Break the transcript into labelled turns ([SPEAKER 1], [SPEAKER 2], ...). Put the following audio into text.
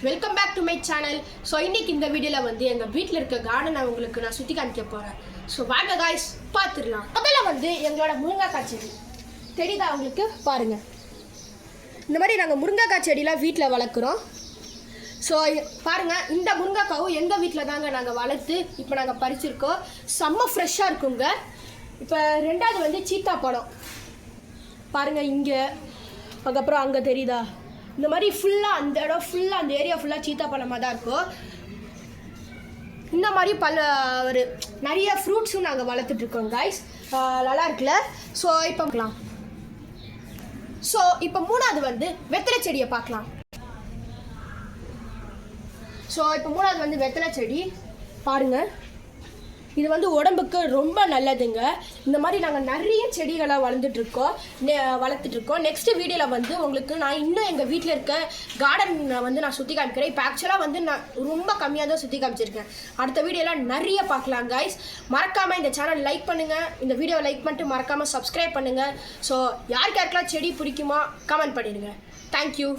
[SPEAKER 1] Welcome back to my channel. So இன்னைக்கு இந்த வீடியோவில் வந்து எங்கள் வீட்டில் இருக்க கார்டனை உங்களுக்கு நான் சுற்றி காமிக்க போகிறேன். ஸோ வாங்க காய்ஸ் பார்த்துடலாம். முதல்ல வந்து எங்களோட முருங்கைக்காய் செடி தெரியுதா உங்களுக்கு பாருங்கள். இந்த மாதிரி நாங்கள் முருங்கைக்காய் செடியெலாம் வீட்டில் வளர்க்குறோம். ஸோ பாருங்கள், இந்த முருங்கைக்காவும் எங்கள் வீட்டில் தாங்க நாங்கள் வளர்த்து இப்போ நாங்கள் பறிச்சிருக்கோம். செம்ம ஃப்ரெஷ்ஷாக இருக்குங்க. இப்போ ரெண்டாவது வந்து சீத்தா பழம் பாருங்கள் இங்கே, அதுக்கப்புறம் அங்கே தெரியுதா, இந்த மாதிரி ஃபுல்லாக அந்த இடம் ஃபுல்லாக அந்த ஏரியா ஃபுல்லாக சீத்தா பழமாக தான் இருக்கும். இந்த மாதிரி ஒரு நிறைய ஃப்ரூட்ஸும் நாங்கள் வளர்த்துட்ருக்கோம் காய்ஸ். நல்லா இருக்குல்ல. ஸோ இப்போ பார்க்கலாம். ஸோ இப்போ மூணாவது வந்து வெத்தலை செடியை பார்க்கலாம். ஸோ இப்போ மூணாவது வந்து வெத்தலை செடி பாருங்கள். இது வந்து உடம்புக்கு ரொம்ப நல்லதுங்க. இந்த மாதிரி நாங்கள் நிறைய செடிகளை வளர்த்துட்ருக்கோம். நெக்ஸ்ட் வீடியோவில் வந்து உங்களுக்கு நான் இன்னும் எங்கள் வீட்டில் இருக்க கார்டன் வந்து நான் சுற்றி காமிக்கிறேன். இப்போ ஆக்சுவலாக வந்து நான் ரொம்ப கம்மியாக தான் சுற்றி காமிச்சிருக்கேன். அடுத்த வீடியோலாம் நிறைய பார்க்கலாம் கைஸ். மறக்காமல் இந்த சேனல் லைக் பண்ணுங்கள். இந்த வீடியோவை லைக் பண்ணிட்டு மறக்காமல் சப்ஸ்கிரைப் பண்ணுங்கள். ஸோ யாருக்கெல்லாம் செடி பிடிக்குமா கமெண்ட் பண்ணிடுங்க. தேங்க்யூ.